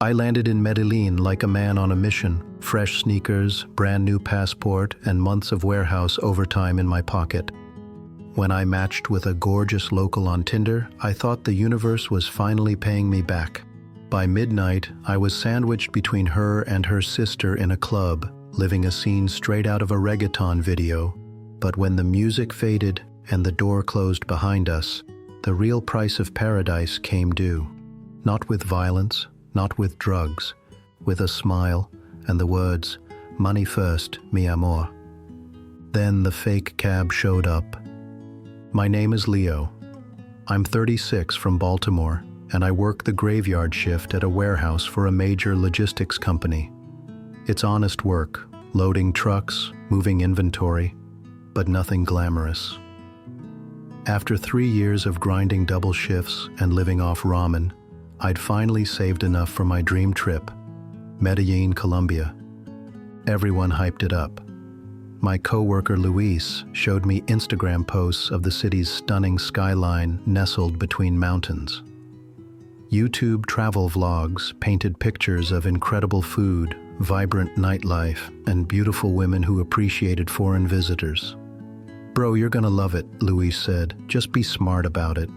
I landed in Medellín like a man on a mission, fresh sneakers, brand new passport, and months of warehouse overtime in my pocket. When I matched with a gorgeous local on Tinder, I thought the universe was finally paying me back. By midnight, I was sandwiched between her and her sister in a club, living a scene straight out of a reggaeton video. But when the music faded and the door closed behind us, the real price of paradise came due. Not with violence, not with drugs, with a smile and the words, "Money first, mi amor." Then the fake cab showed up. My name is Leo. I'm 36 from Baltimore, and I work the graveyard shift at a warehouse for a major logistics company. It's honest work, loading trucks, moving inventory, but nothing glamorous. After 3 years of grinding double shifts and living off ramen, I'd finally saved enough for my dream trip, Medellín, Colombia. Everyone hyped it up. My co-worker Luis showed me Instagram posts of the city's stunning skyline nestled between mountains. YouTube travel vlogs painted pictures of incredible food, vibrant nightlife, and beautiful women who appreciated foreign visitors. "Bro, you're gonna love it," Luis said. "Just be smart about it."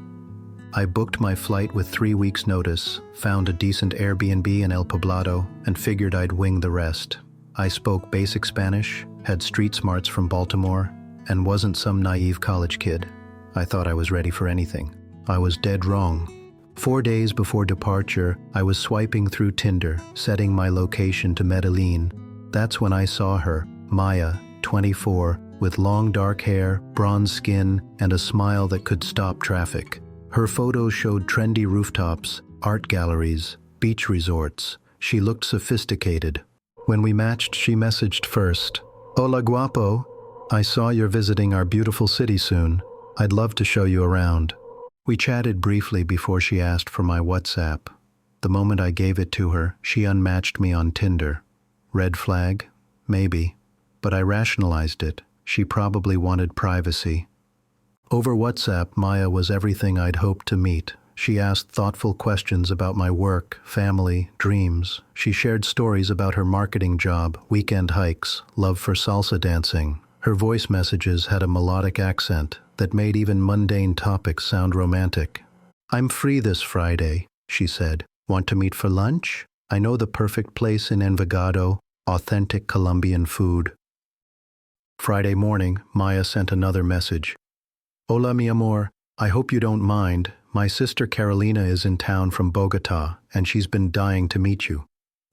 I booked my flight with 3 weeks' notice, found a decent Airbnb in El Poblado, and figured I'd wing the rest. I spoke basic Spanish, had street smarts from Baltimore, and wasn't some naive college kid. I thought I was ready for anything. I was dead wrong. 4 days before departure, I was swiping through Tinder, setting my location to Medellín. That's when I saw her, Maya, 24, with long dark hair, bronze skin, and a smile that could stop traffic. Her photos showed trendy rooftops, art galleries, beach resorts. She looked sophisticated. When we matched, she messaged first. "Hola guapo, I saw you're visiting our beautiful city soon. I'd love to show you around." We chatted briefly before she asked for my WhatsApp. The moment I gave it to her, she unmatched me on Tinder. Red flag? Maybe. But I rationalized it. She probably wanted privacy. Over WhatsApp, Maya was everything I'd hoped to meet. She asked thoughtful questions about my work, family, dreams. She shared stories about her marketing job, weekend hikes, love for salsa dancing. Her voice messages had a melodic accent that made even mundane topics sound romantic. "I'm free this Friday," she said. "Want to meet for lunch? I know the perfect place in Envigado, authentic Colombian food." Friday morning, Maya sent another message. "Hola, mi amor. I hope you don't mind. My sister Carolina is in town from Bogota, and she's been dying to meet you.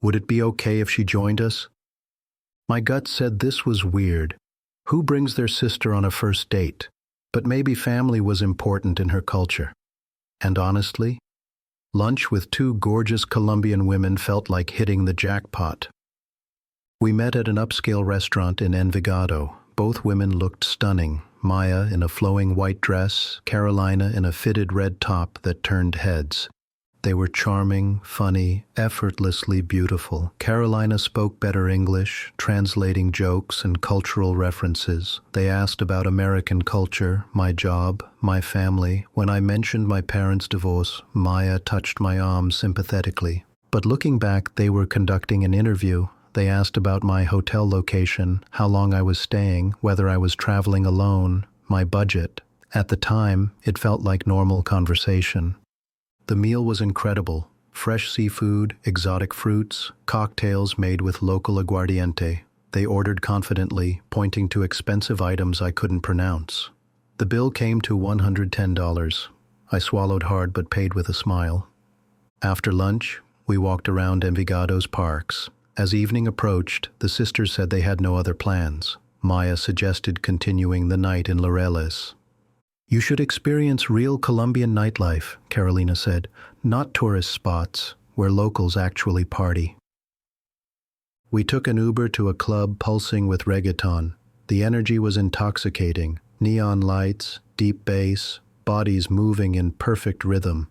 Would it be okay if she joined us?" My gut said this was weird. Who brings their sister on a first date? But maybe family was important in her culture. And honestly, lunch with 2 gorgeous Colombian women felt like hitting the jackpot. We met at an upscale restaurant in Envigado. Both women looked stunning. Maya in a flowing white dress, Carolina in a fitted red top that turned heads. They were charming, funny, effortlessly beautiful. Carolina spoke better English, translating jokes and cultural references. They asked about American culture, my job, my family. When I mentioned my parents' divorce, Maya touched my arm sympathetically. But looking back, they were conducting an interview. They asked about my hotel location, how long I was staying, whether I was traveling alone, my budget. At the time, it felt like normal conversation. The meal was incredible. Fresh seafood, exotic fruits, cocktails made with local aguardiente. They ordered confidently, pointing to expensive items I couldn't pronounce. The bill came to $110. I swallowed hard but paid with a smile. After lunch, we walked around Envigado's parks. As evening approached, the sisters said they had no other plans. Maya suggested continuing the night in Laureles. "You should experience real Colombian nightlife," Carolina said, "not tourist spots where locals actually party." We took an Uber to a club pulsing with reggaeton. The energy was intoxicating. Neon lights, deep bass, bodies moving in perfect rhythm.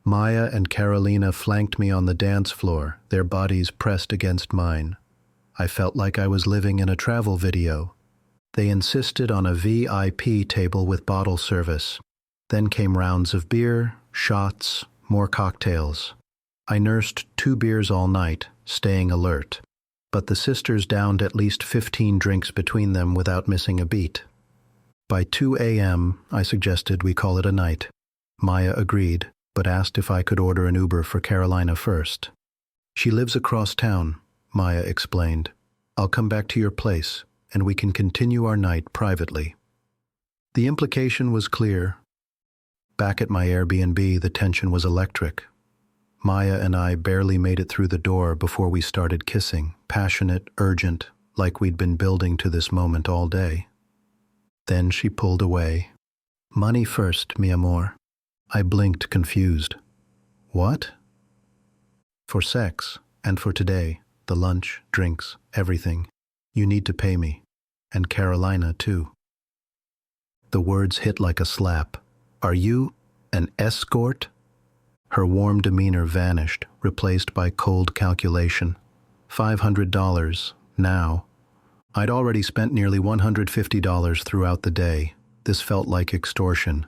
Maya and Carolina flanked me on the dance floor, their bodies pressed against mine. I felt like I was living in a travel video. They insisted on a VIP table with bottle service. Then came rounds of beer, shots, more cocktails. I nursed 2 beers all night, staying alert. But the sisters downed at least 15 drinks between them without missing a beat. By 2 a.m., I suggested we call it a night. Maya agreed, but asked if I could order an Uber for Carolina first. She lives across town, Maya explained. I'll come back to your place, and we can continue our night privately. The implication was clear. Back at my Airbnb, the tension was electric. Maya and I barely made it through the door before we started kissing, passionate, urgent, like we'd been building to this moment all day. Then she pulled away. Money first, mi amor. I blinked, confused. What? For sex, and for today, the lunch, drinks, everything. You need to pay me. And Carolina, too. The words hit like a slap. Are you an escort? Her warm demeanor vanished, replaced by cold calculation. $500, now. I'd already spent nearly $150 throughout the day. This felt like extortion.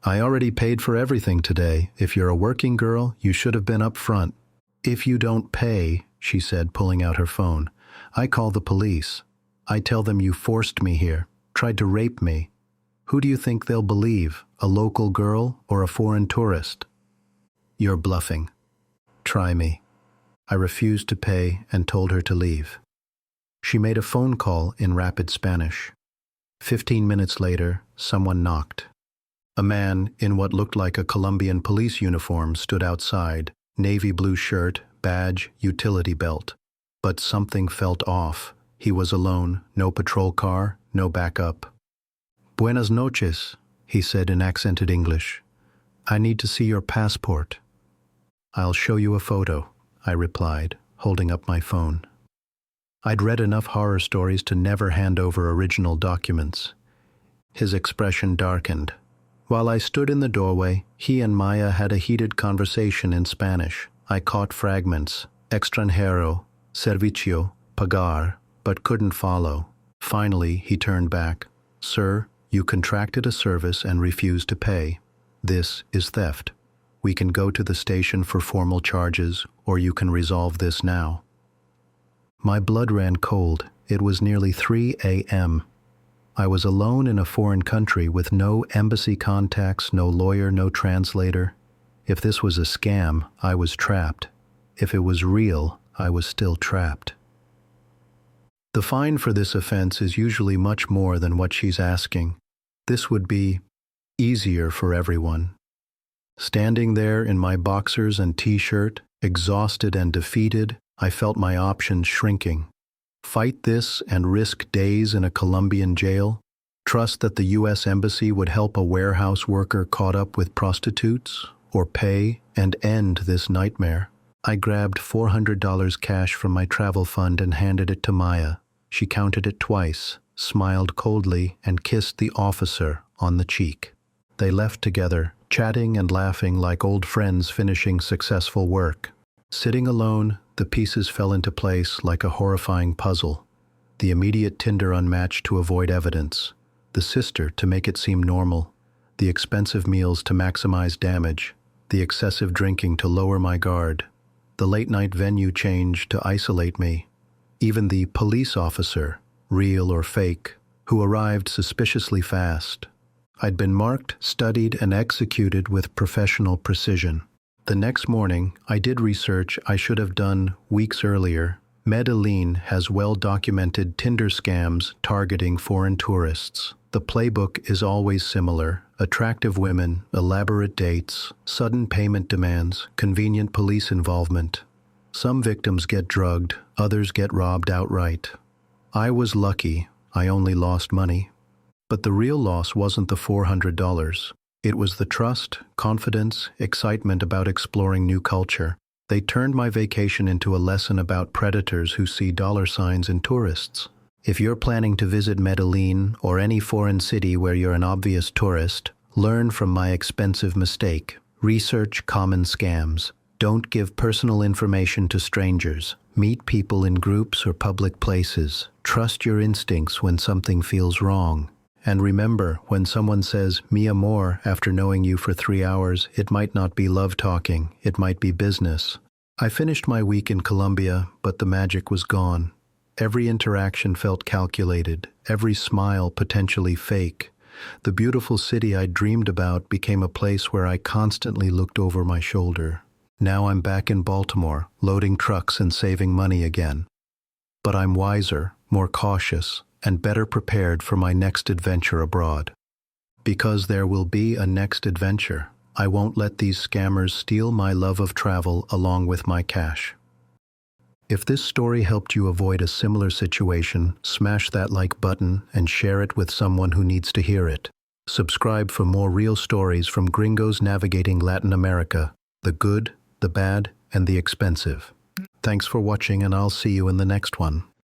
I already paid for everything today. If you're a working girl, you should have been up front. If you don't pay, she said, pulling out her phone, I call the police. I tell them you forced me here, tried to rape me. Who do you think they'll believe, a local girl or a foreign tourist? You're bluffing. Try me. I refused to pay and told her to leave. She made a phone call in rapid Spanish. 15 minutes later, someone knocked. A man in what looked like a Colombian police uniform stood outside, navy blue shirt, badge, utility belt. But something felt off. He was alone, no patrol car, no backup. Buenas noches, he said in accented English. I need to see your passport. I'll show you a photo, I replied, holding up my phone. I'd read enough horror stories to never hand over original documents. His expression darkened. While I stood in the doorway, he and Maya had a heated conversation in Spanish. I caught fragments, extranjero, servicio, pagar, but couldn't follow. Finally, he turned back. Sir, you contracted a service and refused to pay. This is theft. We can go to the station for formal charges, or you can resolve this now. My blood ran cold. It was nearly 3 a.m. I was alone in a foreign country with no embassy contacts, no lawyer, no translator. If this was a scam, I was trapped. If it was real, I was still trapped. The fine for this offense is usually much more than what she's asking. This would be easier for everyone. Standing there in my boxers and t-shirt, exhausted and defeated, I felt my options shrinking. Fight this and risk days in a Colombian jail? Trust that the U.S. Embassy would help a warehouse worker caught up with prostitutes? Or pay and end this nightmare? I grabbed $400 cash from my travel fund and handed it to Maya. She counted it twice, smiled coldly, and kissed the officer on the cheek. They left together, chatting and laughing like old friends finishing successful work. Sitting alone, the pieces fell into place like a horrifying puzzle. The immediate Tinder unmatched to avoid evidence. The sister to make it seem normal. The expensive meals to maximize damage. The excessive drinking to lower my guard. The late-night venue change to isolate me. Even the police officer, real or fake, who arrived suspiciously fast. I'd been marked, studied, and executed with professional precision. The next morning, I did research I should have done weeks earlier. Medellín has well-documented Tinder scams targeting foreign tourists. The playbook is always similar. Attractive women, elaborate dates, sudden payment demands, convenient police involvement. Some victims get drugged, others get robbed outright. I was lucky. I only lost money. But the real loss wasn't the $400. It was the trust, confidence, excitement about exploring new culture. They turned my vacation into a lesson about predators who see dollar signs in tourists. If you're planning to visit Medellín or any foreign city where you're an obvious tourist, learn from my expensive mistake. Research common scams. Don't give personal information to strangers. Meet people in groups or public places. Trust your instincts when something feels wrong. And remember, when someone says, mi amor, after knowing you for 3 hours, it might not be love talking, it might be business. I finished my week in Colombia, but the magic was gone. Every interaction felt calculated, every smile potentially fake. The beautiful city I dreamed about became a place where I constantly looked over my shoulder. Now I'm back in Baltimore, loading trucks and saving money again. But I'm wiser, more cautious, and better prepared for my next adventure abroad. Because there will be a next adventure, I won't let these scammers steal my love of travel along with my cash. If this story helped you avoid a similar situation, smash that like button and share it with someone who needs to hear it. Subscribe for more real stories from gringos navigating Latin America, the good, the bad, and the expensive. Thanks for watching, and I'll see you in the next one.